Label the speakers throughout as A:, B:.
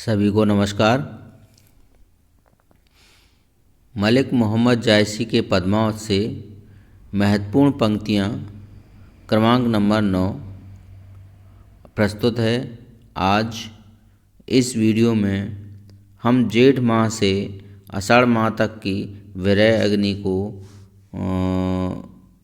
A: सभी को नमस्कार। मलिक मोहम्मद जायसी के पद्मावत से महत्वपूर्ण पंक्तियाँ क्रमांक नंबर 9 प्रस्तुत है। आज इस वीडियो में हम जेठ माह से आषाढ़ माह तक की विरह अग्नि को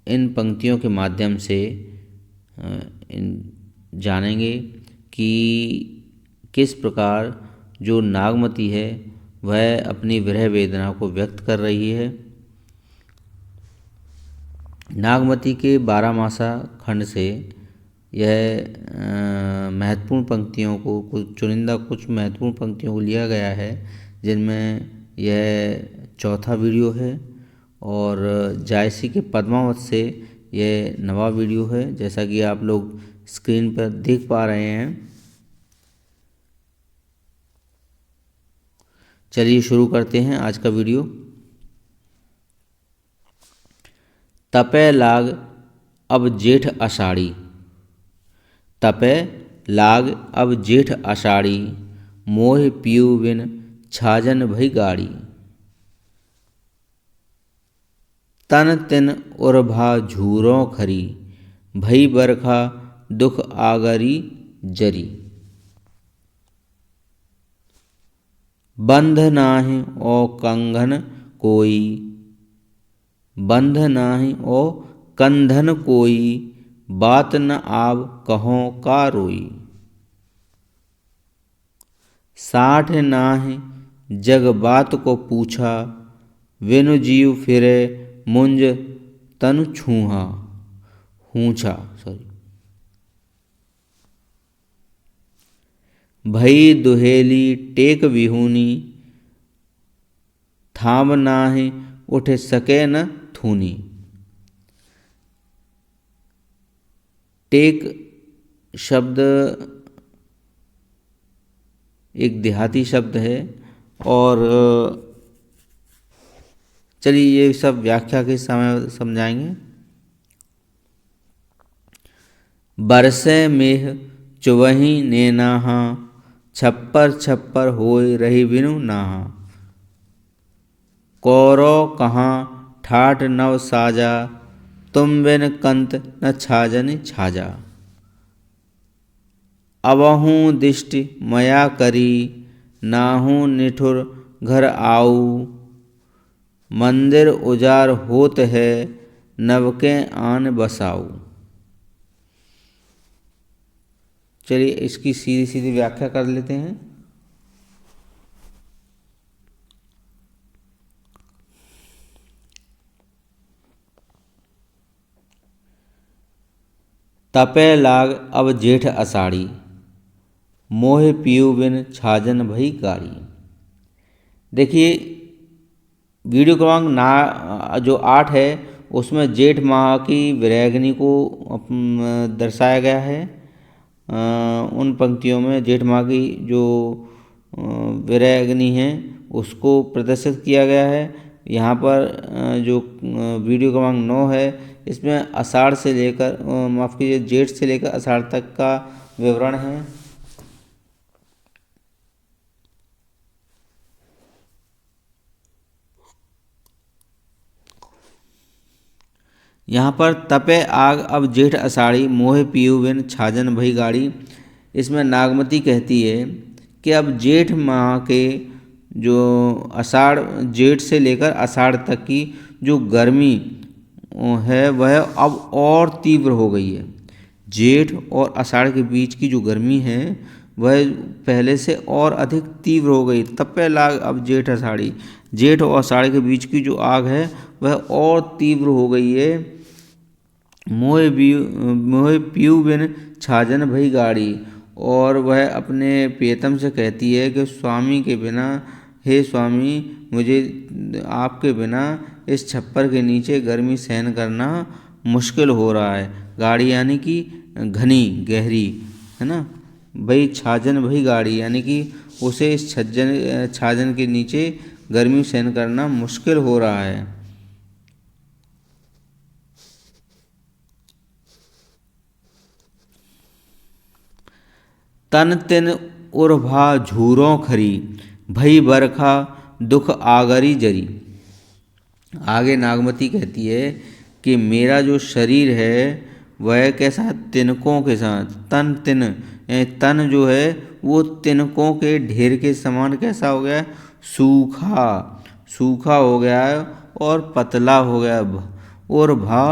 A: इन पंक्तियों के माध्यम से जानेंगे कि किस प्रकार जो नागमती है वह अपनी विरह वेदना को व्यक्त कर रही है। नागमती के 12 मासा खंड से यह महत्वपूर्ण पंक्तियों को कुछ महत्वपूर्ण पंक्तियों को लिया गया है, जिनमें यह चौथा वीडियो है और जायसी के पद्मावत से यह नवा वीडियो है, जैसा कि आप लोग स्क्रीन पर देख पा रहे हैं। चलिए शुरू करते हैं आज का वीडियो। तपे लाग अब जेठ आषाढ़ी, तपे लाग अब जेठ आषाढ़ी, मोह पियु बिन छाजन भई गाड़ी। तन तिन उर्भा झूरों खरी, भई बरखा दुख आगरी जरी। बंध नाहि ओ कंगन कोई, बंध नाहि ओ कंधन कोई, बात न आव कहों का रोई। साठ नाहि जग बात को पूछा, विनु जीव फिरे मुंज तनु छूहा हूछा। भई दुहेली टेक विहूनी, थाम नाहि उठ सके न थूनी। टेक शब्द एक देहाती शब्द है और चलिए ये सब व्याख्या के समय समझाएंगे। बरसे मेह चुवही नेनाहा, छप्पर छप्पर होय रही बिनु नाहा। कौरव कहाँ ठाठ नव साजा, तुम बिन कंत न छाजन छाजा। अबहूँ दिष्टि मया करी, नाहूँ निठुर घर आऊ। मंदिर उजार होत है, नवके आन बसाऊ। चलिए इसकी सीधी सीधी व्याख्या कर लेते हैं। तपे लाग अब जेठ आषाढ़ी, मोह पियु बिन छाजन भई गाड़ी। देखिए वीडियो क्रमांक जो 8 है उसमें जेठ माह की विरहाग्नि को दर्शाया गया है। उन पंक्तियों में जेठ माह की जो विरह अग्नि है उसको प्रदर्शित किया गया है। यहाँ पर जो वीडियो क्रमांक 9 है इसमें आषाढ़ से लेकर माफ़ कीजिए जेठ से लेकर आषाढ़ तक का विवरण है। यहाँ पर तपे आग अब जेठ आषाढ़ी, मोह पियु बिन छाजन भई गाड़ी। इसमें नागमती कहती है कि अब जेठ माह के जो आषाढ़ जेठ से लेकर आषाढ़ तक की जो गर्मी है वह अब और तीव्र हो गई है। जेठ और आषाढ़ के बीच की जो गर्मी है वह पहले से और अधिक तीव्र हो गई। तपे लाग अब जेठ आषाढ़ी, जेठ और आषाढ़ के बीच की जो आग है वह और तीव्र हो गई है। मोह पियु बिन छाजन भई गाड़ी, और वह अपने प्रियतम से कहती है कि स्वामी के बिना, हे स्वामी मुझे आपके बिना इस छप्पर के नीचे गर्मी सहन करना मुश्किल हो रहा है। गाड़ी यानी कि घनी गहरी है ना। भई छाजन भई गाड़ी यानी कि उसे इस छाजन के नीचे गर्मी सहन करना मुश्किल हो रहा है। तन तिन उर भा झूरों खरी, भई बरखा दुख आगरी जरी। आगे नागमती कहती है कि मेरा जो शरीर है वह कैसा है, तिनकों के साथ, तन तिन, तन जो है वो तिनकों के ढेर के समान कैसा हो गया है, सूखा सूखा हो गया है और पतला हो गया है। और भा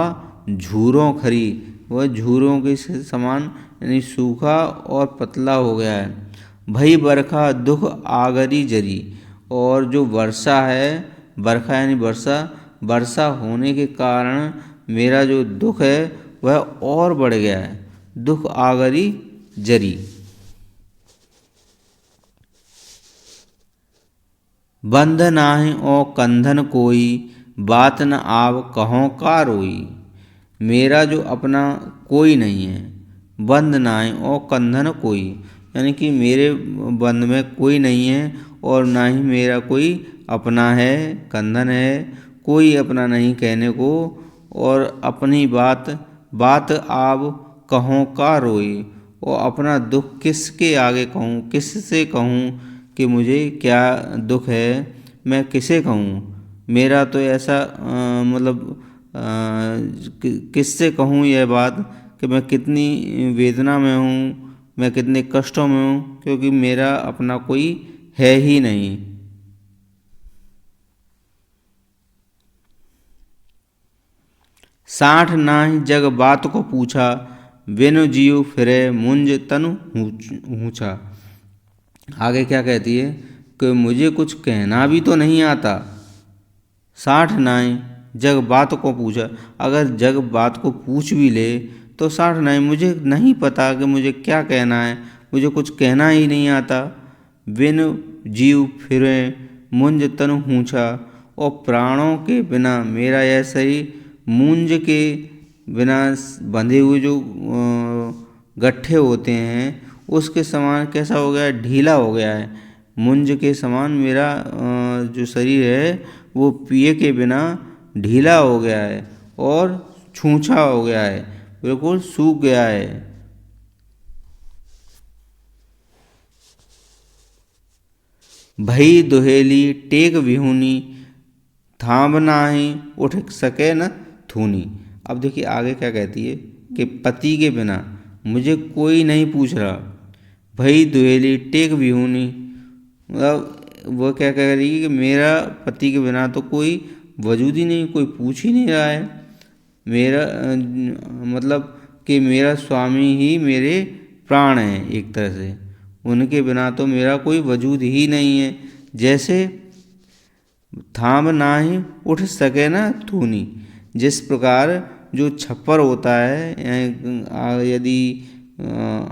A: झूरों खरी, वह झूरों के समान यानी सूखा और पतला हो गया है। भई बरखा दुख आगरी जरी, और जो वर्षा है, बरखा यानी वर्षा, वर्षा होने के कारण मेरा जो दुख है वह और बढ़ गया है। दुख आगरी जरी। बंध नाहि और कंधन कोई, बात न आव कहों का रोई। मेरा जो अपना कोई नहीं है, बंध नाहि और कंधन कोई, यानी कि मेरे बंध में कोई नहीं है और ना ही मेरा कोई अपना है, कंधन है, कोई अपना नहीं कहने को। और अपनी बात बात आब कहों का रोई, और अपना दुख किसके आगे कहूँ, किससे कहूँ कि मुझे क्या दुख है, मैं किसे कहूँ। मेरा तो ऐसा मतलब किससे कहूँ यह बात कि मैं कितनी वेदना में हूँ, मैं कितने कष्टों में हूँ, क्योंकि मेरा अपना कोई है ही नहीं। साठ नाहि जग बात को पूछा, बिनु जियु फिरे मुंज तनु ऊँचा। आगे क्या कहती है कि मुझे कुछ कहना भी तो नहीं आता। साठ नाई जग बात को पूछा, अगर जग बात को पूछ भी ले तो साठ नाई, मुझे नहीं पता कि मुझे क्या कहना है, मुझे कुछ कहना ही नहीं आता। बिन जीव फिरे मुंज तनु ऊँचा, और प्राणों के बिना मेरा यह शरीर मूंज के बिना बंधे हुए जो गट्ठे होते हैं उसके समान कैसा हो गया है, ढीला हो गया है। मुंज के समान मेरा जो शरीर है वो पिए के बिना ढीला हो गया है और छूछा हो गया है, बिल्कुल सूख गया है। भई दुहेली टेक विहूनी, थाम नाहि उठ सके न थूनी। अब देखिए आगे क्या कहती है कि पति के बिना मुझे कोई नहीं पूछ रहा। भई दुहेली टेक विहूनी, मतलब वो क्या कह रही है कि मेरा पति के बिना तो कोई वजूद ही नहीं, कोई पूछ ही नहीं रहा है। मेरा मतलब कि मेरा स्वामी ही मेरे प्राण हैं एक तरह से, उनके बिना तो मेरा कोई वजूद ही नहीं है। जैसे थाम नाहि उठ सके ना थूनी, जिस प्रकार जो छप्पर होता है, यदि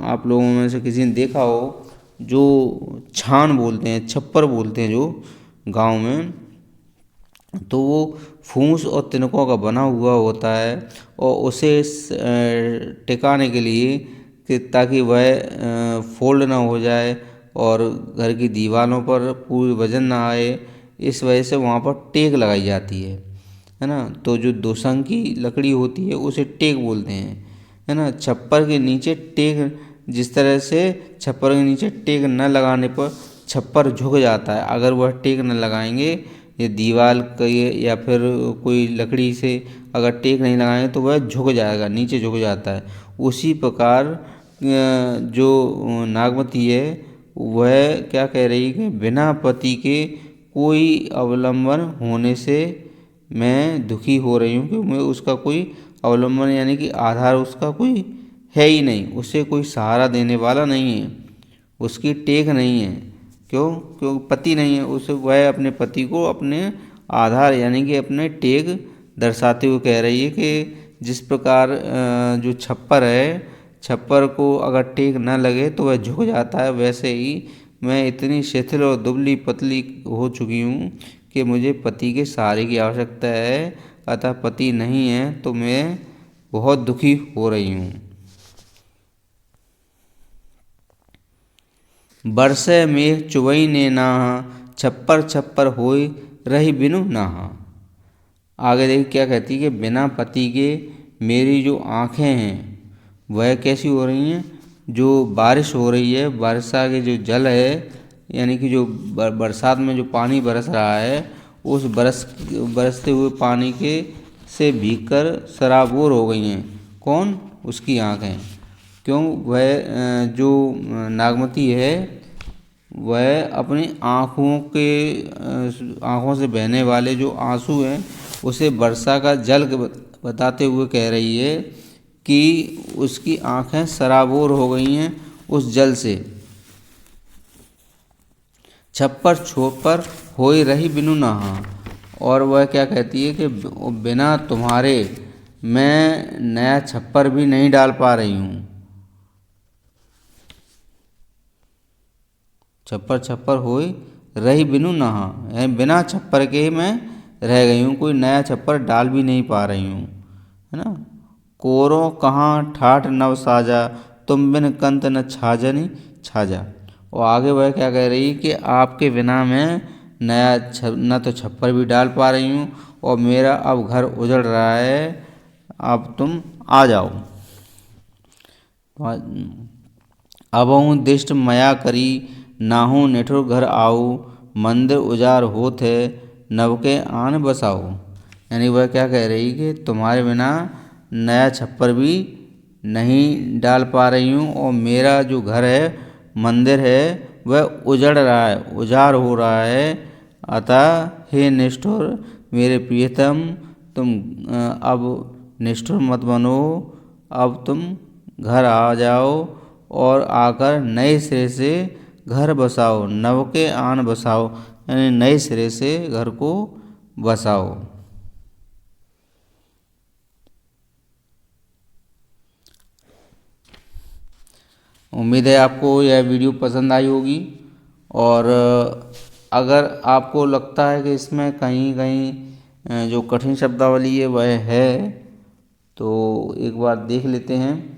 A: आप लोगों में से किसी ने देखा हो, जो छान बोलते हैं, छप्पर बोलते हैं जो गांव में, तो वो फूस और तिनकों का बना हुआ होता है और उसे टिकाने के लिए कि ताकि वह फोल्ड ना हो जाए और घर की दीवारों पर पूरी वजन ना आए, इस वजह से वहाँ पर टेक लगाई जाती है ना। तो जो दोसंग की लकड़ी होती है उसे टेक बोलते हैं, है ना। छप्पर के नीचे टेक, जिस तरह से छप्पर के नीचे टेक न लगाने पर छप्पर झुक जाता है, अगर वह टेक न लगाएंगे, ये दीवार का या फिर कोई लकड़ी से अगर टेक नहीं लगाएंगे तो वह झुक जाएगा, नीचे झुक जाता है। उसी प्रकार जो नागमती है वह क्या कह रही है कि बिना पति के कोई अवलंबन होने से मैं दुखी हो रही हूँ, कि मैं उसका कोई अवलंबन यानी कि आधार उसका कोई है ही नहीं, उसे कोई सहारा देने वाला नहीं है, उसकी टेक नहीं है। क्यों पति नहीं है उसे, वह अपने पति को अपने आधार यानी कि अपने टेक दर्शाते हुए कह रही है कि जिस प्रकार जो छप्पर है, छप्पर को अगर टेक न लगे तो वह झुक जाता है, वैसे ही मैं इतनी शिथिल और दुबली पतली हो चुकी हूँ कि मुझे पति के सहारे की आवश्यकता है। अतः पति नहीं है तो मैं बहुत दुखी हो रही हूँ। बरसे मेघ चुबई ने नाहा, छप्पर छप्पर होय रही बिनु नाहा। आगे देखिए क्या कहती है कि बिना पति के मेरी जो आँखें हैं वह कैसी हो रही हैं, जो बारिश हो रही है, वर्षा के जो जल है, यानी कि जो बरसात में जो पानी बरस रहा है, उस बरसते हुए पानी के से भीगकर सराबोर हो गई हैं। कौन? उसकी आँखें। क्यों? वह जो नागमती है, वह अपनी आँखों से बहने वाले जो आंसू हैं, उसे वर्षा का जल बताते हुए कह रही है कि उसकी आँखें सराबोर हो गई हैं उस जल से। छप्पर छोपर होई रही बिनु नहा। और वह क्या कहती है कि बिना तुम्हारे मैं नया छप्पर भी नहीं डाल पा रही हूँ। छप्पर छप्पर होई रही बिनु नहा, यानी बिना छप्पर के मैं रह गई हूँ, कोई नया छप्पर डाल भी नहीं पा रही हूँ, है ना। कोरो कहाँ ठाठ नव साजा, तुम बिन कंत न छाजनी छाजा। और आगे वह क्या कह रही है कि आपके बिना मैं न तो छप्पर भी डाल पा रही हूँ, और मेरा अब घर उजड़ रहा है, अब तुम आ जाओ। अबहु दिष्ट मया करी, नाहू निठुर घर आऊ, मंदिर उजार होत है, नवके आन बसाओ। यानी वह क्या कह रही कि तुम्हारे बिना नया छप्पर भी नहीं डाल पा रही हूँ, और मेरा जो घर है, मंदिर है, वह उजड़ रहा है, उजाड़ हो रहा है। अतः हे निष्ठुर मेरे प्रियतम, तुम अब निष्ठुर मत बनो, अब तुम घर आ जाओ और आकर नए सिरे से घर बसाओ। नवके आन बसाओ, यानी नए सिरे से घर को बसाओ। उम्मीद है आपको यह वीडियो पसंद आई होगी, और अगर आपको लगता है कि इसमें कहीं कहीं जो कठिन शब्दावली है वह है, तो एक बार देख लेते हैं।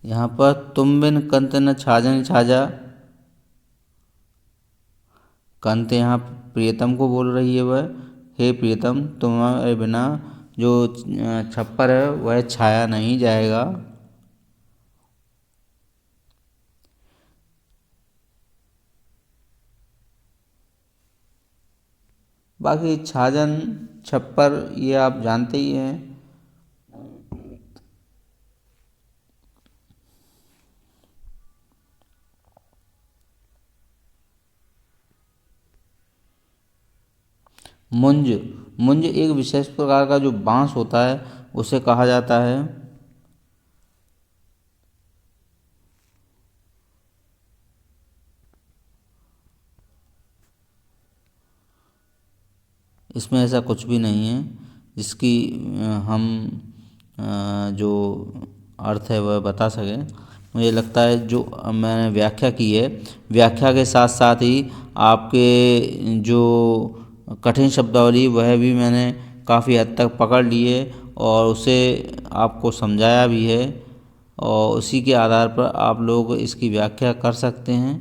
A: यहाँ पर तुम बिन कंत न छाजन छाजा, कंत यहाँ प्रियतम को बोल रही है वह, हे प्रियतम तुम्हारे बिना जो छप्पर है वह छाया नहीं जाएगा। बाकी छाजन छप्पर ये आप जानते ही हैं। मुंज, मुंज एक विशेष प्रकार का जो बांस होता है उसे कहा जाता है। इसमें ऐसा कुछ भी नहीं है जिसकी हम जो अर्थ है वह बता सकें। मुझे लगता है जो मैंने व्याख्या की है, व्याख्या के साथ साथ ही आपके जो कठिन शब्दावली वह भी मैंने काफ़ी हद तक पकड़ ली है, और उसे आपको समझाया भी है, और उसी के आधार पर आप लोग इसकी व्याख्या कर सकते हैं,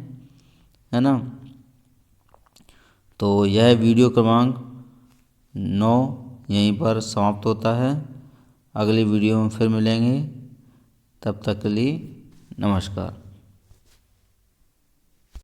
A: है ना। तो यह वीडियो क्रमांक 9 यहीं पर समाप्त होता है। अगली वीडियो में फिर मिलेंगे, तब तक के लिए नमस्कार।